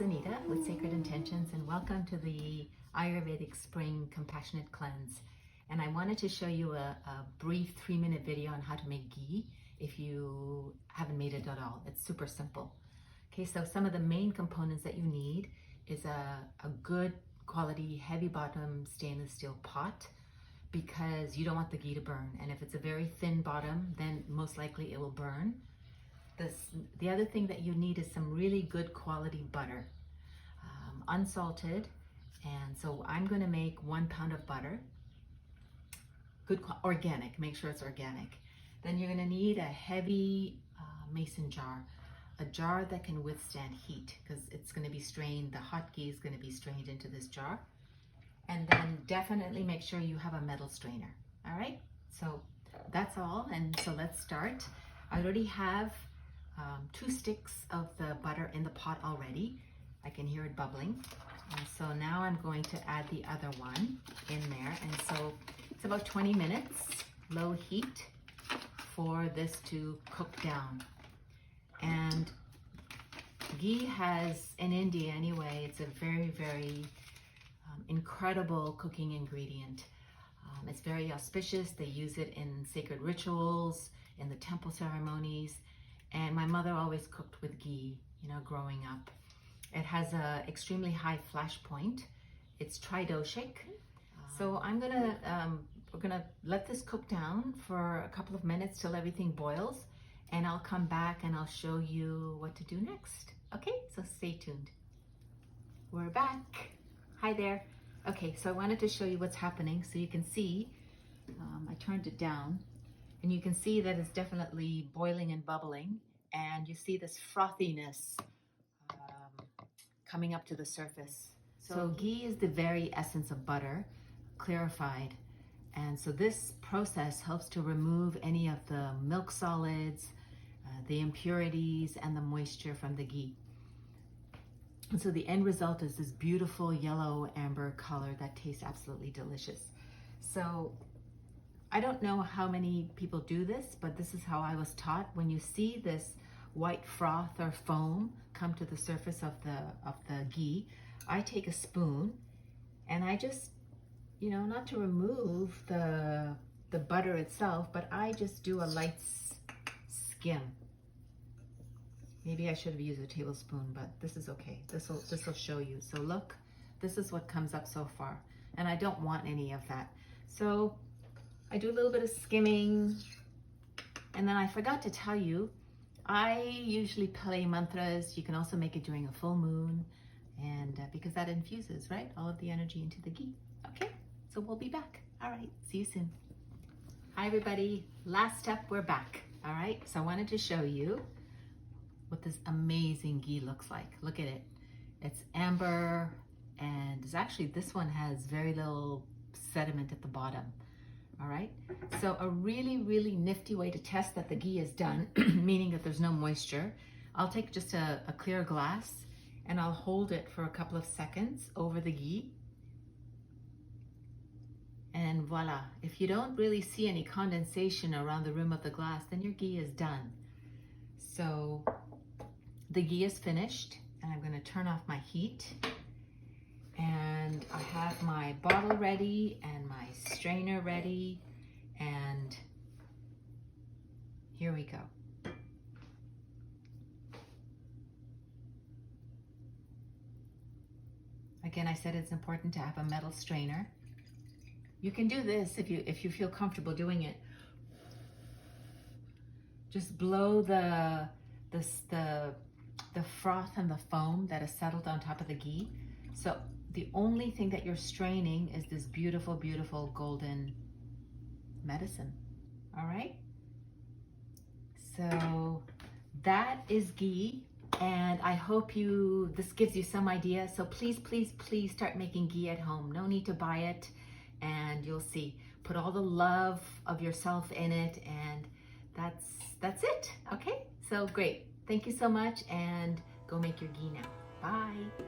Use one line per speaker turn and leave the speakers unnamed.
is Anita with Sacred Intentions, and welcome to the Ayurvedic Spring Compassionate Cleanse. And I wanted to show you a brief 3-minute video on how to make ghee if you haven't made it at all. It's super simple. Okay, so some of the main components that you need is a good quality heavy bottom stainless steel pot, because you don't want the ghee to burn. And if it's a very thin bottom, then most likely it will burn. The other thing that you need is some really good quality butter, unsalted. And so I'm going to make 1 pound of butter, good organic, make sure it's organic. Then you're going to need a heavy mason jar, a jar that can withstand heat, because it's going to be strained, the hot ghee is going to be strained into this jar. And then definitely make sure you have a metal strainer. All right, so that's all. And so let's start. I already have 2 sticks of the butter in the pot already. I can hear it bubbling. And so now I'm going to add the other one in there. And so it's about 20 minutes, low heat, for this to cook down. And ghee has, in India anyway, it's a very, very incredible cooking ingredient. It's very auspicious. They use it in sacred rituals, in the temple ceremonies. And my mother always cooked with ghee, growing up. It has a extremely high flash point. It's tridoshic. So we're gonna let this cook down for a couple of minutes till everything boils, and I'll come back and I'll show you what to do next. Okay, so stay tuned. We're back. Hi there. Okay, so I wanted to show you what's happening so you can see. I turned it down, and you can see that it's definitely boiling and bubbling, and you see this frothiness coming up to the surface. So ghee is the very essence of butter, clarified. And so this process helps to remove any of the milk solids, the impurities, and the moisture from the ghee. And so the end result is this beautiful yellow amber color that tastes absolutely delicious. So I don't know how many people do this, but this is how I was taught. When you see this white froth or foam come to the surface of the ghee, I take a spoon and I just, not to remove the butter itself, but I just do a light skim. Maybe I should have used a tablespoon, but this is okay. This will show you. So look, this is what comes up so far, and I don't want any of that. So I do a little bit of skimming, and then I forgot to tell you, I usually play mantras. You can also make it during a full moon, and because that infuses, right, all of the energy into the ghee. Okay, so we'll be back. All right, see you soon. Hi everybody, last step, we're back. All right, so I wanted to show you what this amazing ghee looks like. Look at it. It's amber, and it's actually, this one has very little sediment at the bottom. All right, so a really, really nifty way to test that the ghee is done, meaning that there's no moisture. I'll take just a clear glass and I'll hold it for a couple of seconds over the ghee. And voila, if you don't really see any condensation around the rim of the glass, then your ghee is done. So the ghee is finished, and I'm going to turn off my heat. And I have my bottle ready and my strainer ready, and here we go. Again, I said it's important to have a metal strainer. You can do this if you feel comfortable doing it. Just blow the froth and the foam that is settled on top of the ghee. So the only thing that you're straining is this beautiful, beautiful golden medicine. All right? So that is ghee, and I hope this gives you some idea. So please, please, please start making ghee at home. No need to buy it, and you'll see. Put all the love of yourself in it, and that's it. Okay? So great. Thank you so much, and go make your ghee now. Bye.